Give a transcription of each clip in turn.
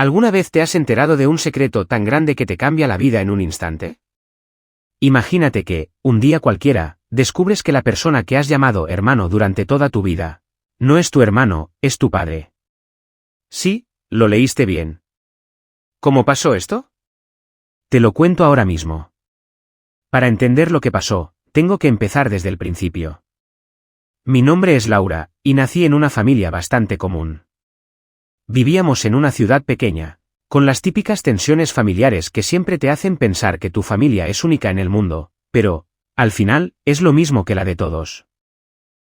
¿Alguna vez te has enterado de un secreto tan grande que te cambia la vida en un instante? Imagínate que, un día cualquiera, descubres que la persona que has llamado hermano durante toda tu vida, no es tu hermano, es tu padre. Sí, lo leíste bien. ¿Cómo pasó esto? Te lo cuento ahora mismo. Para entender lo que pasó, tengo que empezar desde el principio. Mi nombre es Laura, y nací en una familia bastante común. Vivíamos en una ciudad pequeña, con las típicas tensiones familiares que siempre te hacen pensar que tu familia es única en el mundo, pero, al final, es lo mismo que la de todos.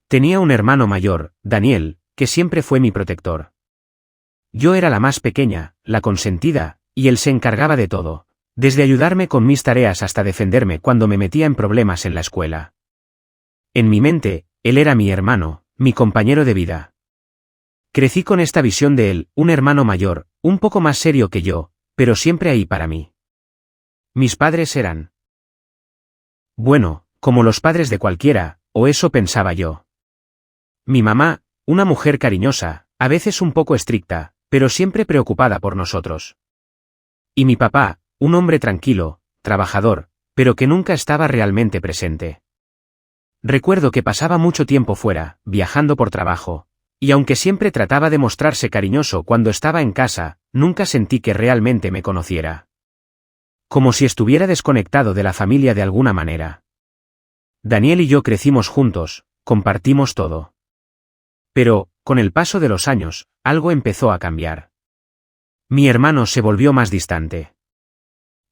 Tenía un hermano mayor, Daniel, que siempre fue mi protector. Yo era la más pequeña, la consentida, y él se encargaba de todo, desde ayudarme con mis tareas hasta defenderme cuando me metía en problemas en la escuela. En mi mente, él era mi hermano, mi compañero de vida. Crecí con esta visión de él, un hermano mayor, un poco más serio que yo, pero siempre ahí para mí. Mis padres eran, bueno, como los padres de cualquiera, o eso pensaba yo. Mi mamá, una mujer cariñosa, a veces un poco estricta, pero siempre preocupada por nosotros. Y mi papá, un hombre tranquilo, trabajador, pero que nunca estaba realmente presente. Recuerdo que pasaba mucho tiempo fuera, viajando por trabajo, y aunque siempre trataba de mostrarse cariñoso cuando estaba en casa, nunca sentí que realmente me conociera. Como si estuviera desconectado de la familia de alguna manera. Daniel y yo crecimos juntos, compartimos todo. Pero, con el paso de los años, algo empezó a cambiar. Mi hermano se volvió más distante.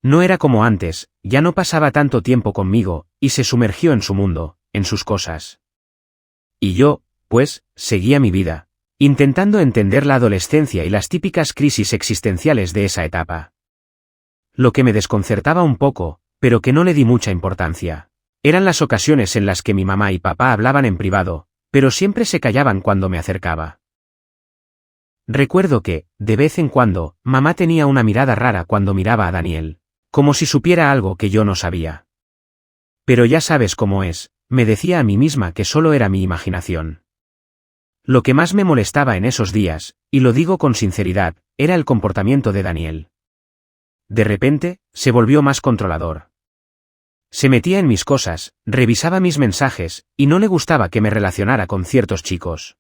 No era como antes, ya no pasaba tanto tiempo conmigo, y se sumergió en su mundo, en sus cosas. Y yo, pues, seguía mi vida, intentando entender la adolescencia y las típicas crisis existenciales de esa etapa. Lo que me desconcertaba un poco, pero que no le di mucha importancia, eran las ocasiones en las que mi mamá y papá hablaban en privado, pero siempre se callaban cuando me acercaba. Recuerdo que, de vez en cuando, mamá tenía una mirada rara cuando miraba a Daniel, como si supiera algo que yo no sabía. Pero ya sabes cómo es, me decía a mí misma que solo era mi imaginación. Lo que más me molestaba en esos días, y lo digo con sinceridad, era el comportamiento de Daniel. De repente, se volvió más controlador. Se metía en mis cosas, revisaba mis mensajes, y no le gustaba que me relacionara con ciertos chicos.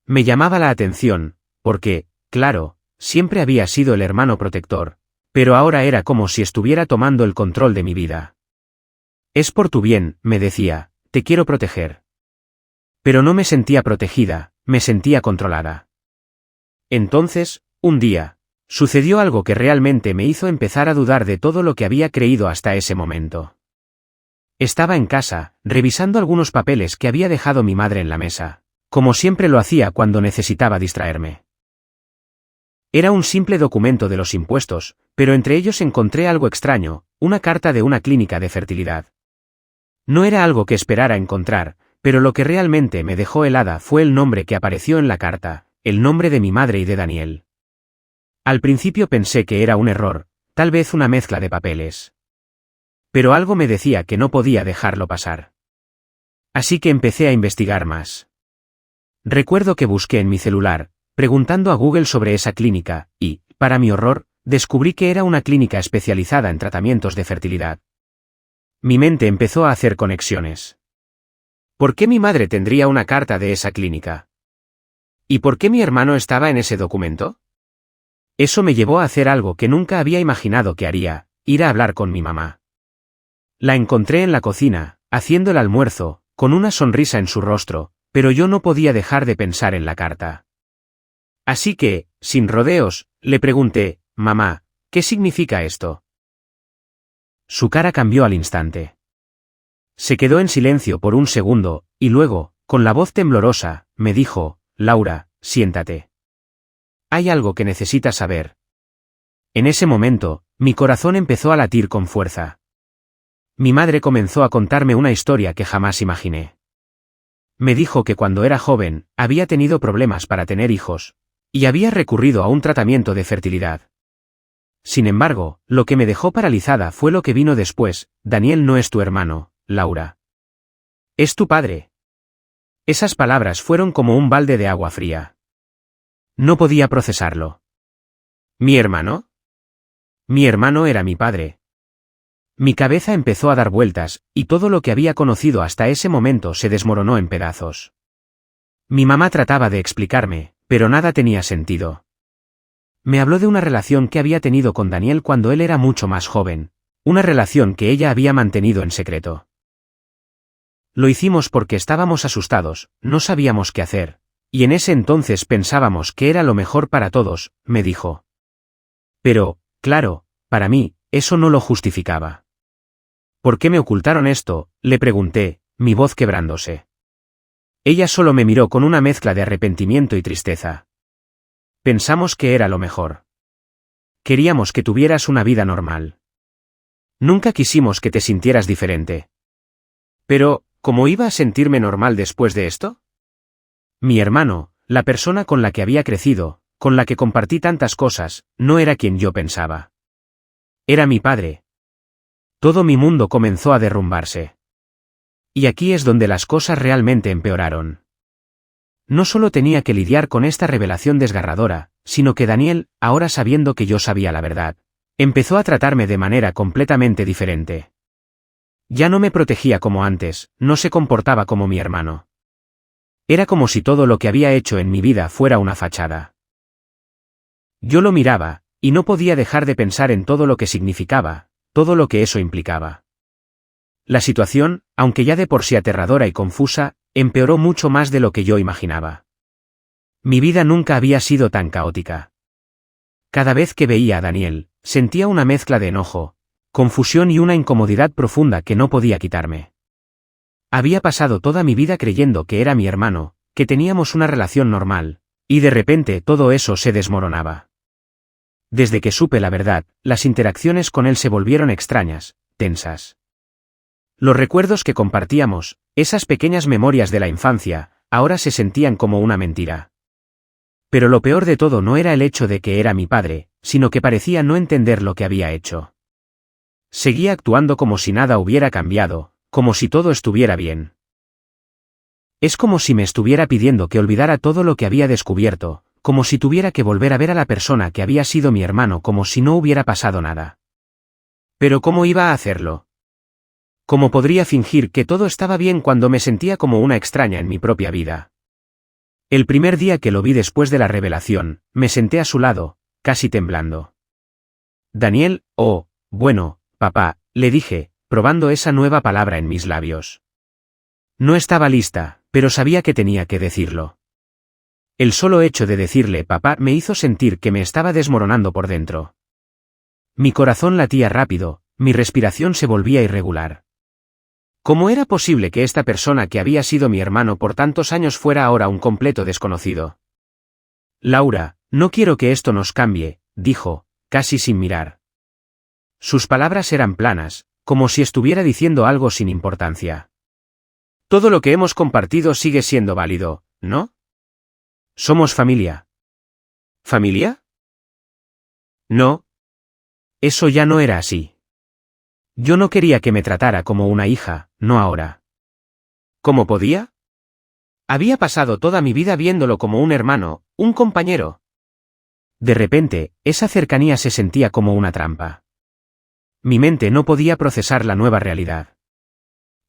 Me llamaba la atención, porque, claro, siempre había sido el hermano protector, pero ahora era como si estuviera tomando el control de mi vida. Es por tu bien, me decía, te quiero proteger. Pero no me sentía protegida, me sentía controlada. Entonces, un día, sucedió algo que realmente me hizo empezar a dudar de todo lo que había creído hasta ese momento. Estaba en casa, revisando algunos papeles que había dejado mi madre en la mesa, como siempre lo hacía cuando necesitaba distraerme. Era un simple documento de los impuestos, pero entre ellos encontré algo extraño, una carta de una clínica de fertilidad. No era algo que esperara encontrar, pero lo que realmente me dejó helada fue el nombre que apareció en la carta, el nombre de mi madre y de Daniel. Al principio pensé que era un error, tal vez una mezcla de papeles. Pero algo me decía que no podía dejarlo pasar. Así que empecé a investigar más. Recuerdo que busqué en mi celular, preguntando a Google sobre esa clínica, y, para mi horror, descubrí que era una clínica especializada en tratamientos de fertilidad. Mi mente empezó a hacer conexiones. ¿Por qué mi madre tendría una carta de esa clínica? ¿Y por qué mi hermano estaba en ese documento? Eso me llevó a hacer algo que nunca había imaginado que haría, ir a hablar con mi mamá. La encontré en la cocina, haciendo el almuerzo, con una sonrisa en su rostro, pero yo no podía dejar de pensar en la carta. Así que, sin rodeos, le pregunté, mamá, ¿qué significa esto? Su cara cambió al instante. Se quedó en silencio por un segundo, y luego, con la voz temblorosa, me dijo, Laura, siéntate. Hay algo que necesitas saber. En ese momento, mi corazón empezó a latir con fuerza. Mi madre comenzó a contarme una historia que jamás imaginé. Me dijo que cuando era joven, había tenido problemas para tener hijos, y había recurrido a un tratamiento de fertilidad. Sin embargo, lo que me dejó paralizada fue lo que vino después, Daniel no es tu hermano, Laura. Es tu padre. Esas palabras fueron como un balde de agua fría. No podía procesarlo. ¿Mi hermano? Mi hermano era mi padre. Mi cabeza empezó a dar vueltas, y todo lo que había conocido hasta ese momento se desmoronó en pedazos. Mi mamá trataba de explicarme, pero nada tenía sentido. Me habló de una relación que había tenido con Daniel cuando él era mucho más joven, una relación que ella había mantenido en secreto. Lo hicimos porque estábamos asustados, no sabíamos qué hacer, y en ese entonces pensábamos que era lo mejor para todos, me dijo. Pero, claro, para mí, eso no lo justificaba. ¿Por qué me ocultaron esto?, le pregunté, mi voz quebrándose. Ella solo me miró con una mezcla de arrepentimiento y tristeza. Pensamos que era lo mejor. Queríamos que tuvieras una vida normal. Nunca quisimos que te sintieras diferente. Pero, ¿cómo iba a sentirme normal después de esto? Mi hermano, la persona con la que había crecido, con la que compartí tantas cosas, no era quien yo pensaba. Era mi padre. Todo mi mundo comenzó a derrumbarse. Y aquí es donde las cosas realmente empeoraron. No solo tenía que lidiar con esta revelación desgarradora, sino que Daniel, ahora sabiendo que yo sabía la verdad, empezó a tratarme de manera completamente diferente. Ya no me protegía como antes, no se comportaba como mi hermano. Era como si todo lo que había hecho en mi vida fuera una fachada. Yo lo miraba, y no podía dejar de pensar en todo lo que significaba, todo lo que eso implicaba. La situación, aunque ya de por sí aterradora y confusa, empeoró mucho más de lo que yo imaginaba. Mi vida nunca había sido tan caótica. Cada vez que veía a Daniel, sentía una mezcla de enojo, confusión y una incomodidad profunda que no podía quitarme. Había pasado toda mi vida creyendo que era mi hermano, que teníamos una relación normal, y de repente todo eso se desmoronaba. Desde que supe la verdad, las interacciones con él se volvieron extrañas, tensas. Los recuerdos que compartíamos, esas pequeñas memorias de la infancia, ahora se sentían como una mentira. Pero lo peor de todo no era el hecho de que era mi padre, sino que parecía no entender lo que había hecho. Seguía actuando como si nada hubiera cambiado, como si todo estuviera bien. Es como si me estuviera pidiendo que olvidara todo lo que había descubierto, como si tuviera que volver a ver a la persona que había sido mi hermano como si no hubiera pasado nada. Pero ¿cómo iba a hacerlo? ¿Cómo podría fingir que todo estaba bien cuando me sentía como una extraña en mi propia vida? El primer día que lo vi después de la revelación, me senté a su lado, casi temblando. Daniel, oh, bueno, papá, le dije, probando esa nueva palabra en mis labios. No estaba lista, pero sabía que tenía que decirlo. El solo hecho de decirle papá me hizo sentir que me estaba desmoronando por dentro. Mi corazón latía rápido, mi respiración se volvía irregular. ¿Cómo era posible que esta persona que había sido mi hermano por tantos años fuera ahora un completo desconocido? Laura, no quiero que esto nos cambie, dijo, casi sin mirar. Sus palabras eran planas, como si estuviera diciendo algo sin importancia. Todo lo que hemos compartido sigue siendo válido, ¿no? Somos familia. ¿Familia? No. Eso ya no era así. Yo no quería que me tratara como una hija, no ahora. ¿Cómo podía? Había pasado toda mi vida viéndolo como un hermano, un compañero. De repente, esa cercanía se sentía como una trampa. Mi mente no podía procesar la nueva realidad.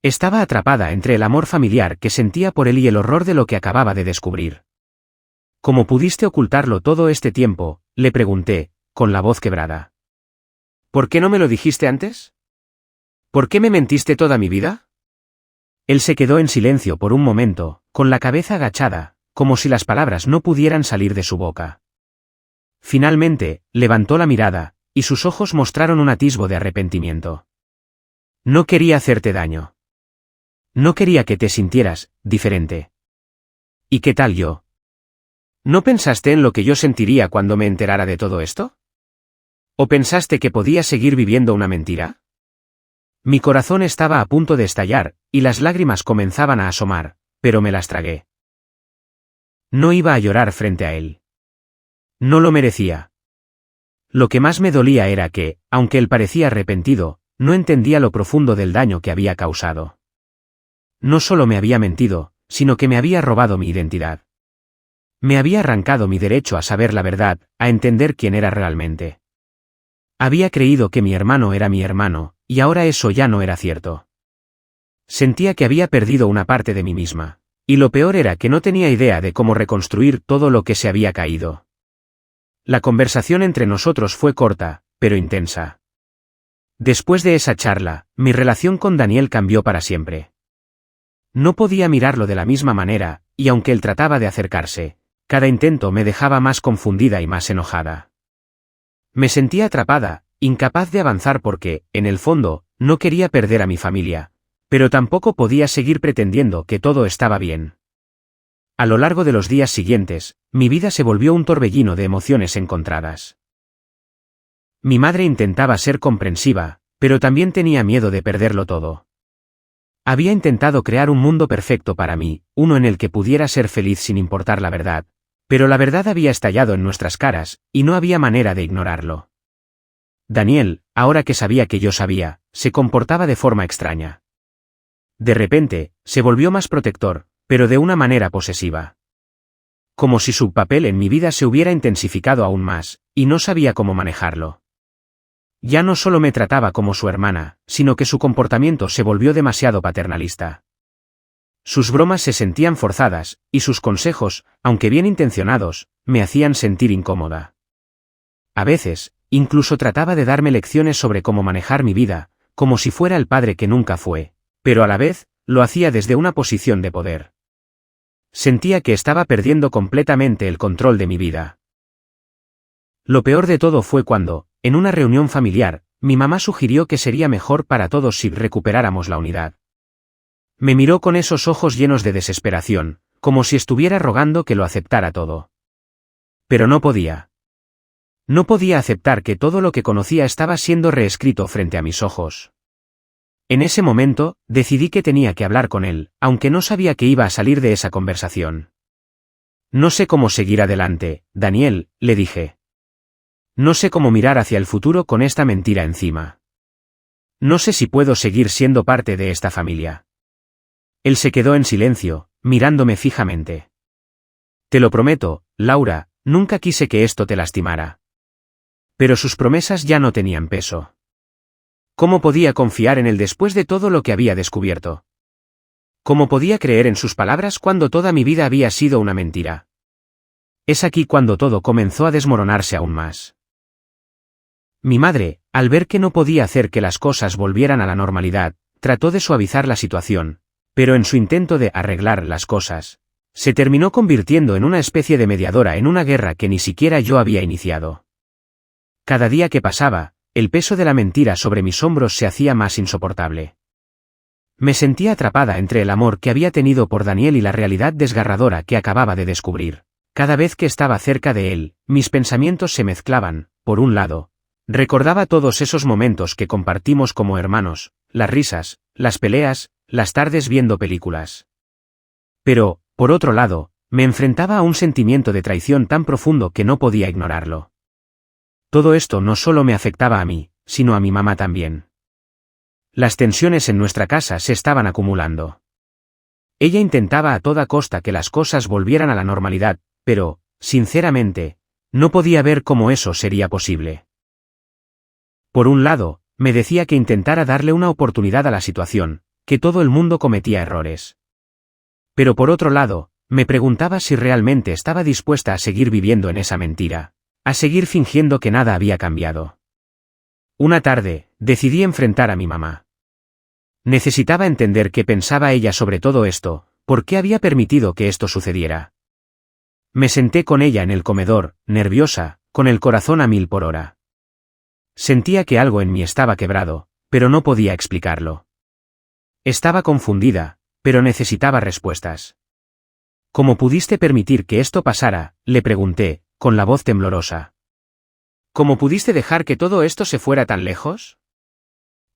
Estaba atrapada entre el amor familiar que sentía por él y el horror de lo que acababa de descubrir. ¿Cómo pudiste ocultarlo todo este tiempo?, le pregunté, con la voz quebrada. ¿Por qué no me lo dijiste antes? ¿Por qué me mentiste toda mi vida? Él se quedó en silencio por un momento, con la cabeza agachada, como si las palabras no pudieran salir de su boca. Finalmente, levantó la mirada, y sus ojos mostraron un atisbo de arrepentimiento. No quería hacerte daño. No quería que te sintieras diferente. ¿Y qué tal yo? ¿No pensaste en lo que yo sentiría cuando me enterara de todo esto? ¿O pensaste que podía seguir viviendo una mentira? Mi corazón estaba a punto de estallar, y las lágrimas comenzaban a asomar, pero me las tragué. No iba a llorar frente a él. No lo merecía. Lo que más me dolía era que, aunque él parecía arrepentido, no entendía lo profundo del daño que había causado. No solo me había mentido, sino que me había robado mi identidad. Me había arrancado mi derecho a saber la verdad, a entender quién era realmente. Había creído que mi hermano era mi hermano, y ahora eso ya no era cierto. Sentía que había perdido una parte de mí misma. Y lo peor era que no tenía idea de cómo reconstruir todo lo que se había caído. La conversación entre nosotros fue corta, pero intensa. Después de esa charla, mi relación con Daniel cambió para siempre. No podía mirarlo de la misma manera, y aunque él trataba de acercarse, cada intento me dejaba más confundida y más enojada. Me sentía atrapada, incapaz de avanzar porque, en el fondo, no quería perder a mi familia, pero tampoco podía seguir pretendiendo que todo estaba bien. A lo largo de los días siguientes, mi vida se volvió un torbellino de emociones encontradas. Mi madre intentaba ser comprensiva, pero también tenía miedo de perderlo todo. Había intentado crear un mundo perfecto para mí, uno en el que pudiera ser feliz sin importar la verdad, pero la verdad había estallado en nuestras caras, y no había manera de ignorarlo. Daniel, ahora que sabía que yo sabía, se comportaba de forma extraña. De repente, se volvió más protector, pero de una manera posesiva. Como si su papel en mi vida se hubiera intensificado aún más, y no sabía cómo manejarlo. Ya no solo me trataba como su hermana, sino que su comportamiento se volvió demasiado paternalista. Sus bromas se sentían forzadas, y sus consejos, aunque bien intencionados, me hacían sentir incómoda. A veces, incluso trataba de darme lecciones sobre cómo manejar mi vida, como si fuera el padre que nunca fue, pero a la vez, lo hacía desde una posición de poder. Sentía que estaba perdiendo completamente el control de mi vida. Lo peor de todo fue cuando, en una reunión familiar, mi mamá sugirió que sería mejor para todos si recuperáramos la unidad. Me miró con esos ojos llenos de desesperación, como si estuviera rogando que lo aceptara todo. Pero no podía. No podía aceptar que todo lo que conocía estaba siendo reescrito frente a mis ojos. En ese momento, decidí que tenía que hablar con él, aunque no sabía que iba a salir de esa conversación. No sé cómo seguir adelante, Daniel, le dije. No sé cómo mirar hacia el futuro con esta mentira encima. No sé si puedo seguir siendo parte de esta familia. Él se quedó en silencio, mirándome fijamente. Te lo prometo, Laura, nunca quise que esto te lastimara. Pero sus promesas ya no tenían peso. ¿Cómo podía confiar en él después de todo lo que había descubierto? ¿Cómo podía creer en sus palabras cuando toda mi vida había sido una mentira? Es aquí cuando todo comenzó a desmoronarse aún más. Mi madre, al ver que no podía hacer que las cosas volvieran a la normalidad, trató de suavizar la situación, pero en su intento de arreglar las cosas, se terminó convirtiendo en una especie de mediadora en una guerra que ni siquiera yo había iniciado. Cada día que pasaba, el peso de la mentira sobre mis hombros se hacía más insoportable. Me sentía atrapada entre el amor que había tenido por Daniel y la realidad desgarradora que acababa de descubrir. Cada vez que estaba cerca de él, mis pensamientos se mezclaban. Por un lado, recordaba todos esos momentos que compartimos como hermanos, las risas, las peleas, las tardes viendo películas. Pero, por otro lado, me enfrentaba a un sentimiento de traición tan profundo que no podía ignorarlo. Todo esto no solo me afectaba a mí, sino a mi mamá también. Las tensiones en nuestra casa se estaban acumulando. Ella intentaba a toda costa que las cosas volvieran a la normalidad, pero, sinceramente, no podía ver cómo eso sería posible. Por un lado, me decía que intentara darle una oportunidad a la situación, que todo el mundo cometía errores. Pero por otro lado, me preguntaba si realmente estaba dispuesta a seguir viviendo en esa mentira, a seguir fingiendo que nada había cambiado. Una tarde, decidí enfrentar a mi mamá. Necesitaba entender qué pensaba ella sobre todo esto, por qué había permitido que esto sucediera. Me senté con ella en el comedor, nerviosa, con el corazón a 1000 por hora. Sentía que algo en mí estaba quebrado, pero no podía explicarlo. Estaba confundida, pero necesitaba respuestas. ¿Cómo pudiste permitir que esto pasara?, le pregunté, con la voz temblorosa. ¿Cómo pudiste dejar que todo esto se fuera tan lejos?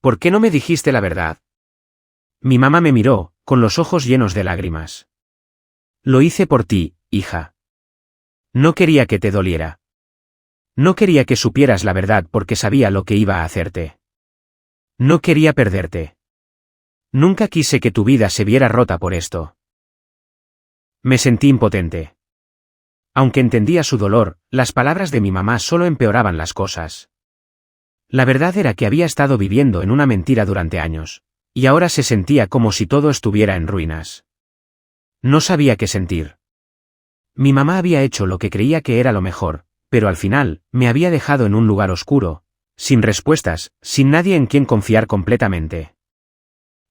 ¿Por qué no me dijiste la verdad? Mi mamá me miró, con los ojos llenos de lágrimas. Lo hice por ti, hija. No quería que te doliera. No quería que supieras la verdad porque sabía lo que iba a hacerte. No quería perderte. Nunca quise que tu vida se viera rota por esto. Me sentí impotente. Aunque entendía su dolor, las palabras de mi mamá solo empeoraban las cosas. La verdad era que había estado viviendo en una mentira durante años, y ahora se sentía como si todo estuviera en ruinas. No sabía qué sentir. Mi mamá había hecho lo que creía que era lo mejor, pero al final, me había dejado en un lugar oscuro, sin respuestas, sin nadie en quien confiar completamente.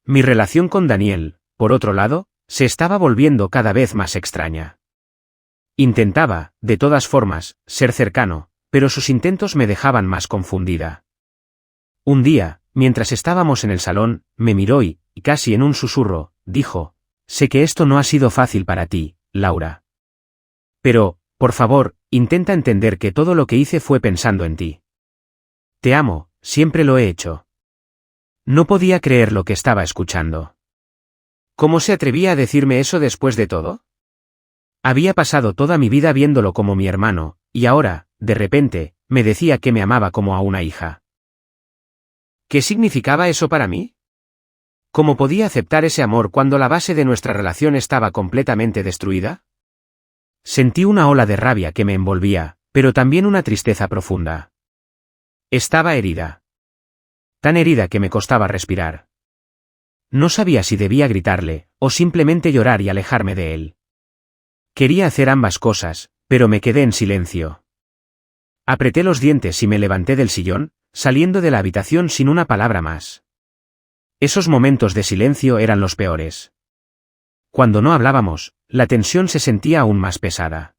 Mi relación con Daniel, por otro lado, se estaba volviendo cada vez más extraña. Intentaba, de todas formas, ser cercano, pero sus intentos me dejaban más confundida. Un día, mientras estábamos en el salón, me miró y, casi en un susurro, dijo: «Sé que esto no ha sido fácil para ti, Laura. Pero, por favor, intenta entender que todo lo que hice fue pensando en ti. Te amo, siempre lo he hecho». No podía creer lo que estaba escuchando. ¿Cómo se atrevía a decirme eso después de todo? Había pasado toda mi vida viéndolo como mi hermano, y ahora, de repente, me decía que me amaba como a una hija. ¿Qué significaba eso para mí? ¿Cómo podía aceptar ese amor cuando la base de nuestra relación estaba completamente destruida? Sentí una ola de rabia que me envolvía, pero también una tristeza profunda. Estaba herida. Tan herida que me costaba respirar. No sabía si debía gritarle, o simplemente llorar y alejarme de él. Quería hacer ambas cosas, pero me quedé en silencio. Apreté los dientes y me levanté del sillón, saliendo de la habitación sin una palabra más. Esos momentos de silencio eran los peores. Cuando no hablábamos, la tensión se sentía aún más pesada.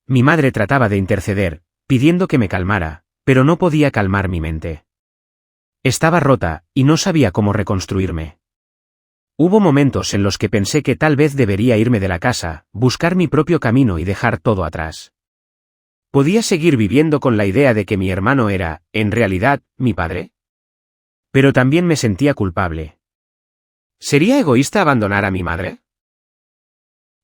Mi madre trataba de interceder, pidiendo que me calmara, pero no podía calmar mi mente. Estaba rota, y no sabía cómo reconstruirme. Hubo momentos en los que pensé que tal vez debería irme de la casa, buscar mi propio camino y dejar todo atrás. ¿Podía seguir viviendo con la idea de que mi hermano era, en realidad, mi padre? Pero también me sentía culpable. ¿Sería egoísta abandonar a mi madre?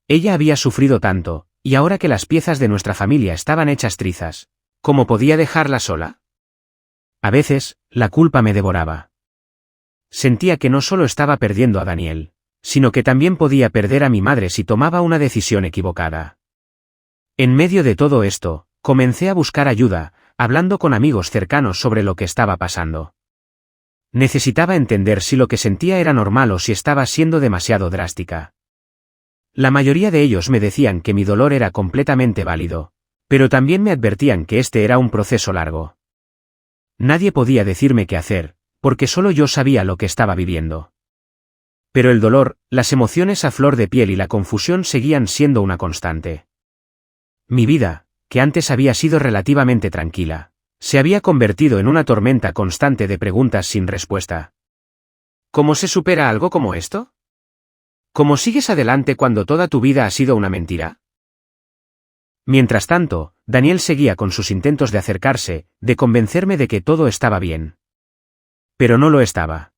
Ella había sufrido tanto, y ahora que las piezas de nuestra familia estaban hechas trizas, ¿cómo podía dejarla sola? A veces, la culpa me devoraba. Sentía que no solo estaba perdiendo a Daniel, sino que también podía perder a mi madre si tomaba una decisión equivocada. En medio de todo esto, comencé a buscar ayuda, hablando con amigos cercanos sobre lo que estaba pasando. Necesitaba entender si lo que sentía era normal o si estaba siendo demasiado drástica. La mayoría de ellos me decían que mi dolor era completamente válido, pero también me advertían que este era un proceso largo. Nadie podía decirme qué hacer, porque solo yo sabía lo que estaba viviendo. Pero el dolor, las emociones a flor de piel y la confusión seguían siendo una constante. Mi vida, que antes había sido relativamente tranquila, se había convertido en una tormenta constante de preguntas sin respuesta. ¿Cómo se supera algo como esto? ¿Cómo sigues adelante cuando toda tu vida ha sido una mentira? Mientras tanto, Daniel seguía con sus intentos de acercarse, de convencerme de que todo estaba bien. Pero no lo estaba.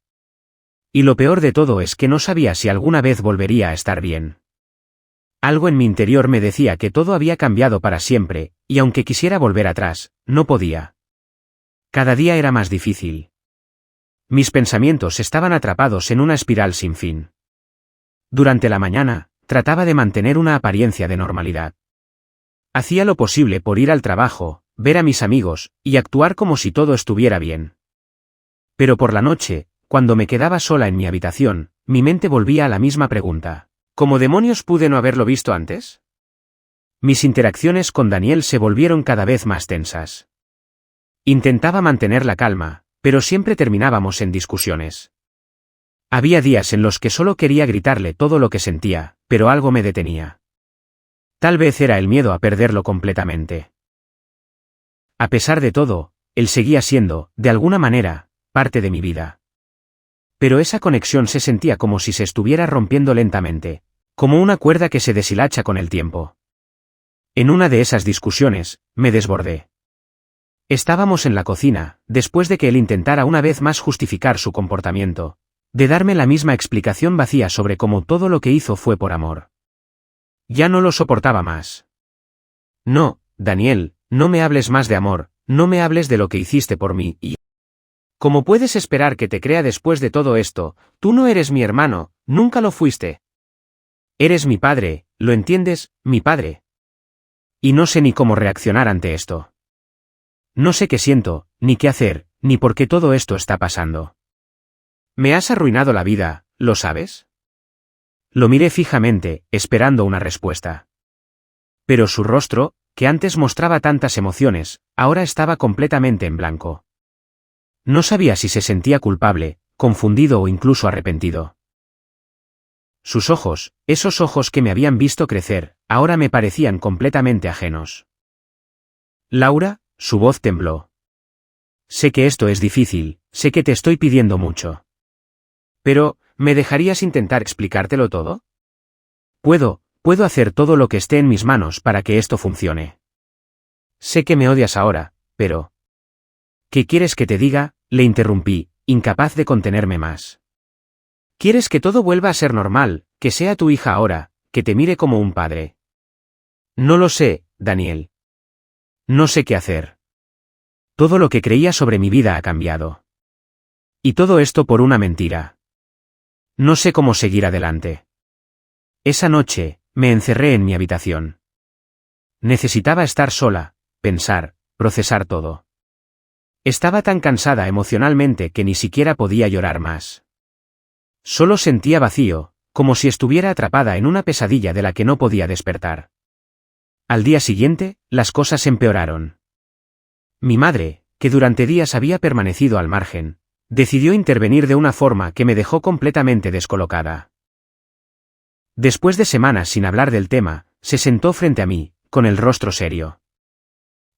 Y lo peor de todo es que no sabía si alguna vez volvería a estar bien. Algo en mi interior me decía que todo había cambiado para siempre, y aunque quisiera volver atrás, no podía. Cada día era más difícil. Mis pensamientos estaban atrapados en una espiral sin fin. Durante la mañana, trataba de mantener una apariencia de normalidad. Hacía lo posible por ir al trabajo, ver a mis amigos, y actuar como si todo estuviera bien. Pero por la noche, cuando me quedaba sola en mi habitación, mi mente volvía a la misma pregunta. ¿Cómo demonios pude no haberlo visto antes? Mis interacciones con Daniel se volvieron cada vez más tensas. Intentaba mantener la calma, pero siempre terminábamos en discusiones. Había días en los que solo quería gritarle todo lo que sentía, pero algo me detenía. Tal vez era el miedo a perderlo completamente. A pesar de todo, él seguía siendo, de alguna manera, parte de mi vida. Pero esa conexión se sentía como si se estuviera rompiendo lentamente, como una cuerda que se deshilacha con el tiempo. En una de esas discusiones, me desbordé. Estábamos en la cocina, después de que él intentara una vez más justificar su comportamiento, de darme la misma explicación vacía sobre cómo todo lo que hizo fue por amor. Ya no lo soportaba más. No, Daniel, no me hables más de amor, no me hables de lo que hiciste por mí y... ¿Cómo puedes esperar que te crea después de todo esto? Tú no eres mi hermano, nunca lo fuiste. Eres mi padre, ¿lo entiendes, mi padre? Y no sé ni cómo reaccionar ante esto. No sé qué siento, ni qué hacer, ni por qué todo esto está pasando. Me has arruinado la vida, ¿lo sabes? Lo miré fijamente, esperando una respuesta. Pero su rostro, que antes mostraba tantas emociones, ahora estaba completamente en blanco. No sabía si se sentía culpable, confundido o incluso arrepentido. Sus ojos, esos ojos que me habían visto crecer, ahora me parecían completamente ajenos. Laura, su voz tembló. Sé que esto es difícil, sé que te estoy pidiendo mucho. Pero, ¿me dejarías intentar explicártelo todo? Puedo hacer todo lo que esté en mis manos para que esto funcione. Sé que me odias ahora, pero... ¿Qué quieres que te diga? Le interrumpí, incapaz de contenerme más. ¿Quieres que todo vuelva a ser normal, que sea tu hija ahora, que te mire como un padre? No lo sé, Daniel. No sé qué hacer. Todo lo que creía sobre mi vida ha cambiado. Y todo esto por una mentira. No sé cómo seguir adelante. Esa noche, me encerré en mi habitación. Necesitaba estar sola, pensar, procesar todo. Estaba tan cansada emocionalmente que ni siquiera podía llorar más. Solo sentía vacío, como si estuviera atrapada en una pesadilla de la que no podía despertar. Al día siguiente, las cosas empeoraron. Mi madre, que durante días había permanecido al margen, decidió intervenir de una forma que me dejó completamente descolocada. Después de semanas sin hablar del tema, se sentó frente a mí, con el rostro serio.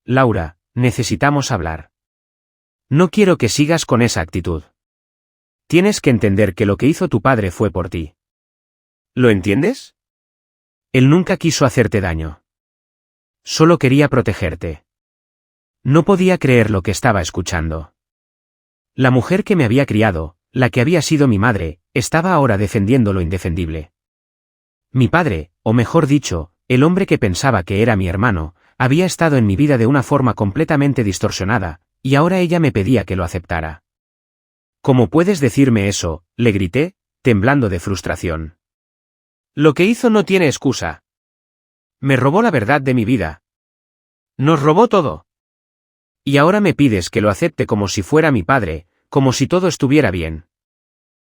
Laura, necesitamos hablar. No quiero que sigas con esa actitud. Tienes que entender que lo que hizo tu padre fue por ti. ¿Lo entiendes? Él nunca quiso hacerte daño. Solo quería protegerte. No podía creer lo que estaba escuchando. La mujer que me había criado, la que había sido mi madre, estaba ahora defendiendo lo indefendible. Mi padre, o mejor dicho, el hombre que pensaba que era mi hermano, había estado en mi vida de una forma completamente distorsionada, y ahora ella me pedía que lo aceptara. ¿Cómo puedes decirme eso?, le grité, temblando de frustración. Lo que hizo no tiene excusa. Me robó la verdad de mi vida. Nos robó todo. Y ahora me pides que lo acepte como si fuera mi padre, como si todo estuviera bien.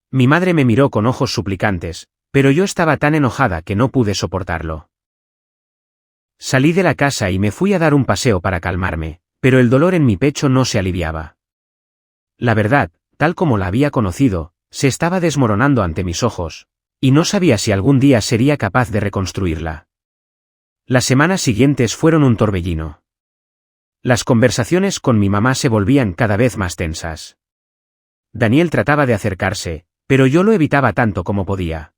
Mi madre me miró con ojos suplicantes, pero yo estaba tan enojada que no pude soportarlo. Salí de la casa y me fui a dar un paseo para calmarme, pero el dolor en mi pecho no se aliviaba. La verdad, tal como la había conocido, se estaba desmoronando ante mis ojos, y no sabía si algún día sería capaz de reconstruirla. Las semanas siguientes fueron un torbellino. Las conversaciones con mi mamá se volvían cada vez más tensas. Daniel trataba de acercarse, pero yo lo evitaba tanto como podía.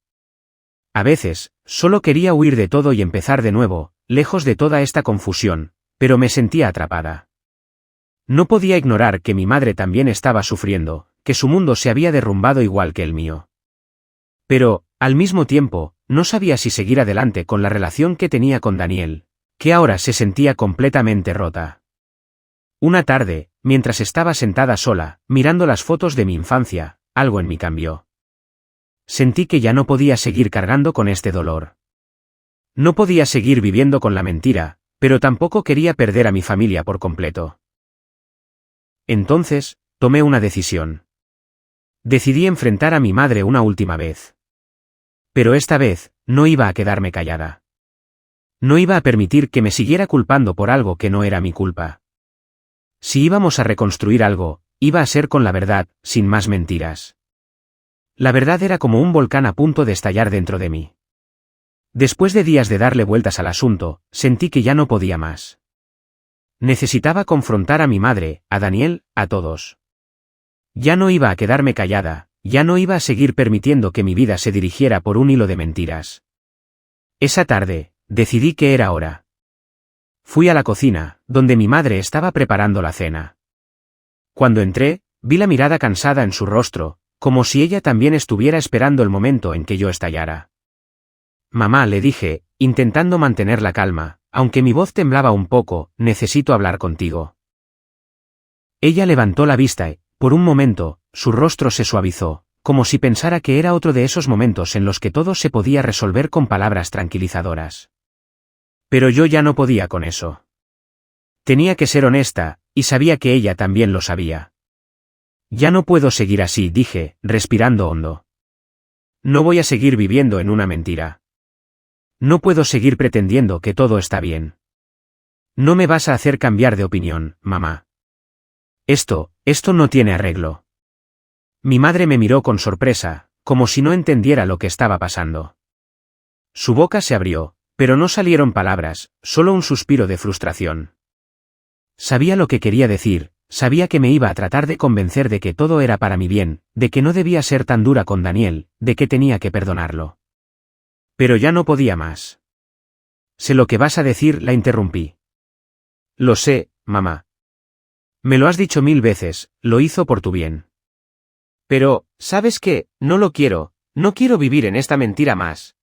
A veces, solo quería huir de todo y empezar de nuevo, lejos de toda esta confusión, pero me sentía atrapada. No podía ignorar que mi madre también estaba sufriendo, que su mundo se había derrumbado igual que el mío. Pero, al mismo tiempo, no sabía si seguir adelante con la relación que tenía con Daniel, que ahora se sentía completamente rota. Una tarde, mientras estaba sentada sola, mirando las fotos de mi infancia, algo en mí cambió. Sentí que ya no podía seguir cargando con este dolor. No podía seguir viviendo con la mentira, pero tampoco quería perder a mi familia por completo. Entonces, tomé una decisión. Decidí enfrentar a mi madre una última vez. Pero esta vez, no iba a quedarme callada. No iba a permitir que me siguiera culpando por algo que no era mi culpa. Si íbamos a reconstruir algo, iba a ser con la verdad, sin más mentiras. La verdad era como un volcán a punto de estallar dentro de mí. Después de días de darle vueltas al asunto, sentí que ya no podía más. Necesitaba confrontar a mi madre, a Daniel, a todos. Ya no iba a quedarme callada, ya no iba a seguir permitiendo que mi vida se dirigiera por un hilo de mentiras. Esa tarde, decidí que era hora. Fui a la cocina, donde mi madre estaba preparando la cena. Cuando entré, vi la mirada cansada en su rostro, como si ella también estuviera esperando el momento en que yo estallara. Mamá, le dije, intentando mantener la calma, aunque mi voz temblaba un poco, necesito hablar contigo. Ella levantó la vista y, por un momento, su rostro se suavizó, como si pensara que era otro de esos momentos en los que todo se podía resolver con palabras tranquilizadoras. Pero yo ya no podía con eso. Tenía que ser honesta, y sabía que ella también lo sabía. Ya no puedo seguir así, dije, respirando hondo. No voy a seguir viviendo en una mentira. No puedo seguir pretendiendo que todo está bien. No me vas a hacer cambiar de opinión, mamá. Esto no tiene arreglo. Mi madre me miró con sorpresa, como si no entendiera lo que estaba pasando. Su boca se abrió, pero no salieron palabras, solo un suspiro de frustración. Sabía lo que quería decir, sabía que me iba a tratar de convencer de que todo era para mi bien, de que no debía ser tan dura con Daniel, de que tenía que perdonarlo. Pero ya no podía más. Sé lo que vas a decir, la interrumpí. Lo sé, mamá. Me lo has dicho 1000 veces, lo hizo por tu bien. Pero, ¿sabes qué? No lo quiero, no quiero vivir en esta mentira más.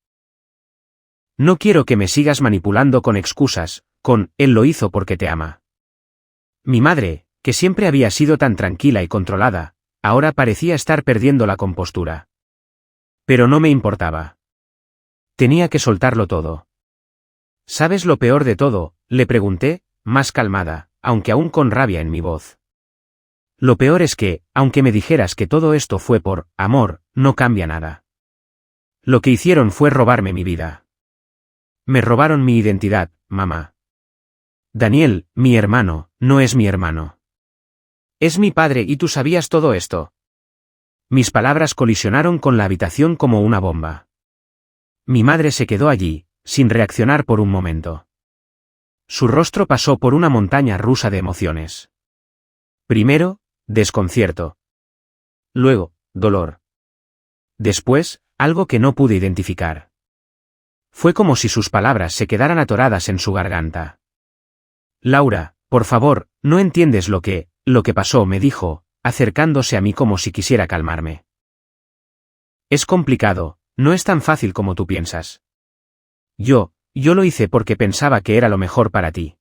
No quiero que me sigas manipulando con excusas, con, él lo hizo porque te ama. Mi madre, que siempre había sido tan tranquila y controlada, ahora parecía estar perdiendo la compostura. Pero no me importaba. Tenía que soltarlo todo. ¿Sabes lo peor de todo?, le pregunté, más calmada, aunque aún con rabia en mi voz. Lo peor es que, aunque me dijeras que todo esto fue por amor, no cambia nada. Lo que hicieron fue robarme mi vida. Me robaron mi identidad, mamá. Daniel, mi hermano, no es mi hermano. Es mi padre y tú sabías todo esto. Mis palabras colisionaron con la habitación como una bomba. Mi madre se quedó allí, sin reaccionar por un momento. Su rostro pasó por una montaña rusa de emociones. Primero, desconcierto. Luego, dolor. Después, algo que no pude identificar. Fue como si sus palabras se quedaran atoradas en su garganta. Laura, por favor, no entiendes lo que pasó, me dijo, acercándose a mí como si quisiera calmarme. Es complicado, no es tan fácil como tú piensas. Yo lo hice porque pensaba que era lo mejor para ti.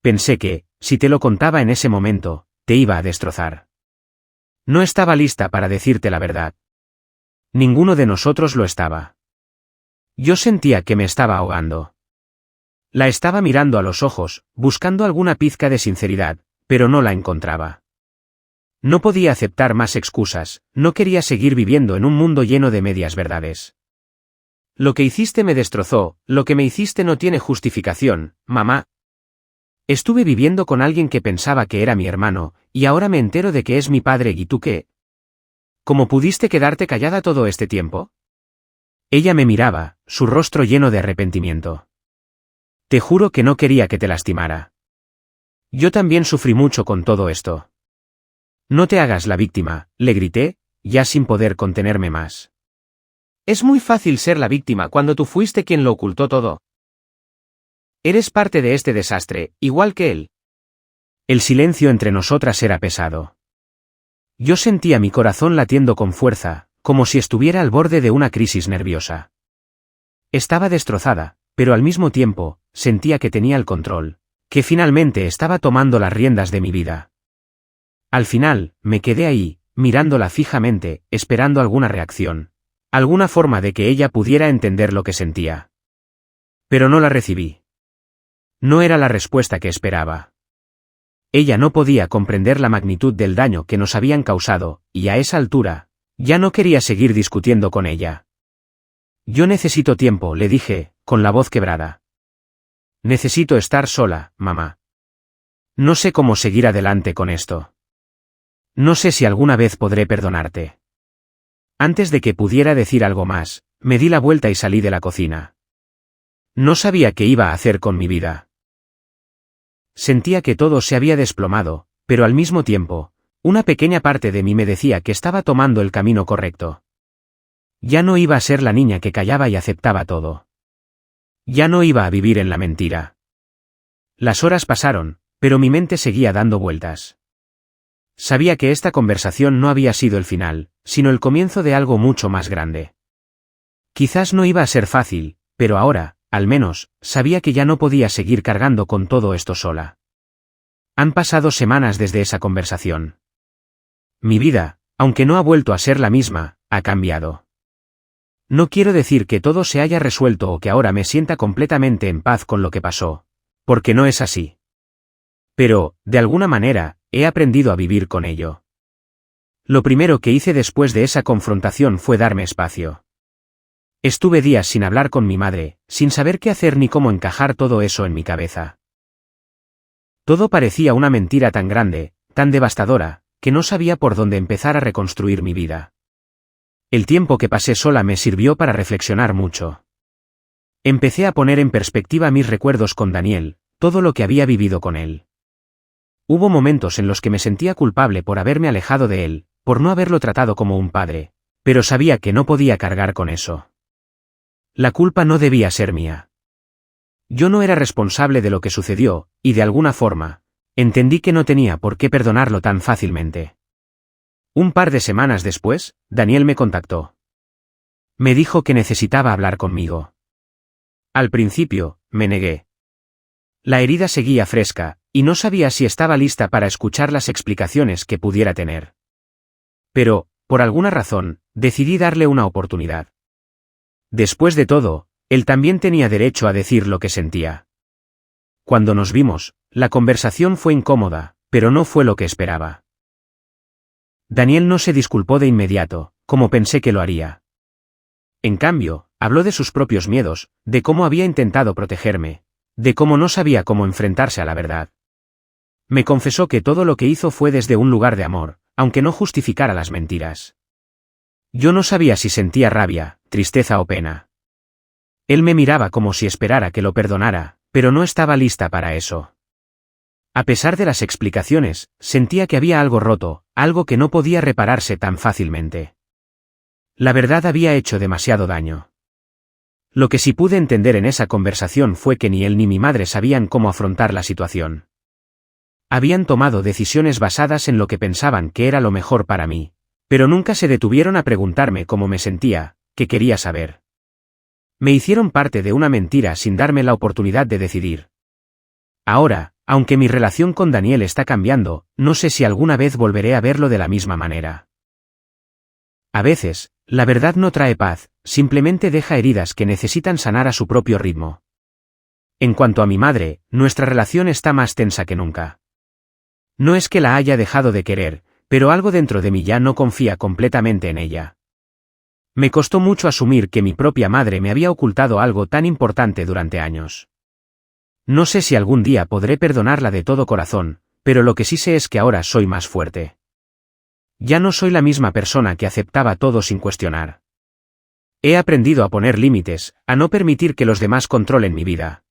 Pensé que, si te lo contaba en ese momento, te iba a destrozar. No estaba lista para decirte la verdad. Ninguno de nosotros lo estaba. Yo sentía que me estaba ahogando. La estaba mirando a los ojos, buscando alguna pizca de sinceridad, pero no la encontraba. No podía aceptar más excusas, no quería seguir viviendo en un mundo lleno de medias verdades. Lo que hiciste me destrozó, lo que me hiciste no tiene justificación, mamá. Estuve viviendo con alguien que pensaba que era mi hermano, y ahora me entero de que es mi padre, ¿y tú qué? ¿Cómo pudiste quedarte callada todo este tiempo? Ella me miraba, su rostro lleno de arrepentimiento. Te juro que no quería que te lastimara. Yo también sufrí mucho con todo esto. No te hagas la víctima, le grité, ya sin poder contenerme más. Es muy fácil ser la víctima cuando tú fuiste quien lo ocultó todo. Eres parte de este desastre, igual que él. El silencio entre nosotras era pesado. Yo sentía mi corazón latiendo con fuerza, como si estuviera al borde de una crisis nerviosa. Estaba destrozada, pero al mismo tiempo, sentía que tenía el control, que finalmente estaba tomando las riendas de mi vida. Al final, me quedé ahí, mirándola fijamente, esperando alguna reacción, alguna forma de que ella pudiera entender lo que sentía. Pero no la recibí. No era la respuesta que esperaba. Ella no podía comprender la magnitud del daño que nos habían causado, y a esa altura, ya no quería seguir discutiendo con ella. Yo necesito tiempo, le dije, con la voz quebrada. Necesito estar sola, mamá. No sé cómo seguir adelante con esto. No sé si alguna vez podré perdonarte. Antes de que pudiera decir algo más, me di la vuelta y salí de la cocina. No sabía qué iba a hacer con mi vida. Sentía que todo se había desplomado, pero al mismo tiempo, una pequeña parte de mí me decía que estaba tomando el camino correcto. Ya no iba a ser la niña que callaba y aceptaba todo. Ya no iba a vivir en la mentira. Las horas pasaron, pero mi mente seguía dando vueltas. Sabía que esta conversación no había sido el final, sino el comienzo de algo mucho más grande. Quizás no iba a ser fácil, pero ahora, al menos, sabía que ya no podía seguir cargando con todo esto sola. Han pasado semanas desde esa conversación. Mi vida, aunque no ha vuelto a ser la misma, ha cambiado. No quiero decir que todo se haya resuelto o que ahora me sienta completamente en paz con lo que pasó, porque no es así. Pero, de alguna manera, he aprendido a vivir con ello. Lo primero que hice después de esa confrontación fue darme espacio. Estuve días sin hablar con mi madre, sin saber qué hacer ni cómo encajar todo eso en mi cabeza. Todo parecía una mentira tan grande, tan devastadora, que no sabía por dónde empezar a reconstruir mi vida. El tiempo que pasé sola me sirvió para reflexionar mucho. Empecé a poner en perspectiva mis recuerdos con Daniel, todo lo que había vivido con él. Hubo momentos en los que me sentía culpable por haberme alejado de él, por no haberlo tratado como un padre, pero sabía que no podía cargar con eso. La culpa no debía ser mía. Yo no era responsable de lo que sucedió, y de alguna forma, entendí que no tenía por qué perdonarlo tan fácilmente. Un par de semanas después, Daniel me contactó. Me dijo que necesitaba hablar conmigo. Al principio, me negué. La herida seguía fresca, y no sabía si estaba lista para escuchar las explicaciones que pudiera tener. Pero, por alguna razón, decidí darle una oportunidad. Después de todo, él también tenía derecho a decir lo que sentía. Cuando nos vimos, la conversación fue incómoda, pero no fue lo que esperaba. Daniel no se disculpó de inmediato, como pensé que lo haría. En cambio, habló de sus propios miedos, de cómo había intentado protegerme, de cómo no sabía cómo enfrentarse a la verdad. Me confesó que todo lo que hizo fue desde un lugar de amor, aunque no justificara las mentiras. Yo no sabía si sentía rabia, tristeza o pena. Él me miraba como si esperara que lo perdonara, pero no estaba lista para eso. A pesar de las explicaciones, sentía que había algo roto, algo que no podía repararse tan fácilmente. La verdad había hecho demasiado daño. Lo que sí pude entender en esa conversación fue que ni él ni mi madre sabían cómo afrontar la situación. Habían tomado decisiones basadas en lo que pensaban que era lo mejor para mí, pero nunca se detuvieron a preguntarme cómo me sentía, qué quería saber. Me hicieron parte de una mentira sin darme la oportunidad de decidir. Ahora, aunque mi relación con Daniel está cambiando, no sé si alguna vez volveré a verlo de la misma manera. A veces, la verdad no trae paz, simplemente deja heridas que necesitan sanar a su propio ritmo. En cuanto a mi madre, nuestra relación está más tensa que nunca. No es que la haya dejado de querer, pero algo dentro de mí ya no confía completamente en ella. Me costó mucho asumir que mi propia madre me había ocultado algo tan importante durante años. No sé si algún día podré perdonarla de todo corazón, pero lo que sí sé es que ahora soy más fuerte. Ya no soy la misma persona que aceptaba todo sin cuestionar. He aprendido a poner límites, a no permitir que los demás controlen mi vida.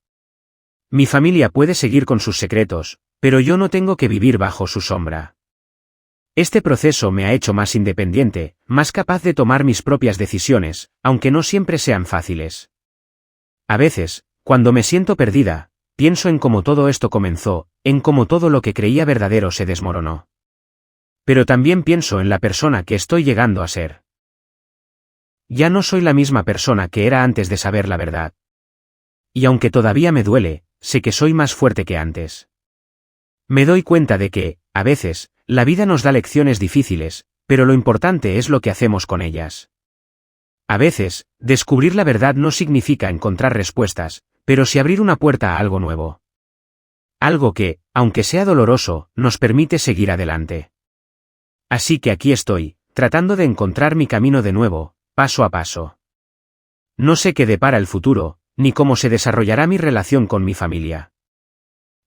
Mi familia puede seguir con sus secretos, pero yo no tengo que vivir bajo su sombra. Este proceso me ha hecho más independiente, más capaz de tomar mis propias decisiones, aunque no siempre sean fáciles. A veces, cuando me siento perdida, pienso en cómo todo esto comenzó, en cómo todo lo que creía verdadero se desmoronó. Pero también pienso en la persona que estoy llegando a ser. Ya no soy la misma persona que era antes de saber la verdad. Y aunque todavía me duele, sé que soy más fuerte que antes. Me doy cuenta de que, a veces, la vida nos da lecciones difíciles, pero lo importante es lo que hacemos con ellas. A veces, descubrir la verdad no significa encontrar respuestas, pero sí abrir una puerta a algo nuevo. Algo que, aunque sea doloroso, nos permite seguir adelante. Así que aquí estoy, tratando de encontrar mi camino de nuevo, paso a paso. No sé qué depara el futuro, ni cómo se desarrollará mi relación con mi familia.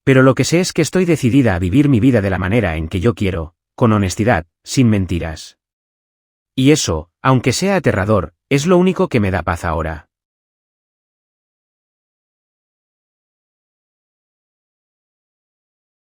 Pero lo que sé es que estoy decidida a vivir mi vida de la manera en que yo quiero, con honestidad, sin mentiras. Y eso, aunque sea aterrador, es lo único que me da paz ahora.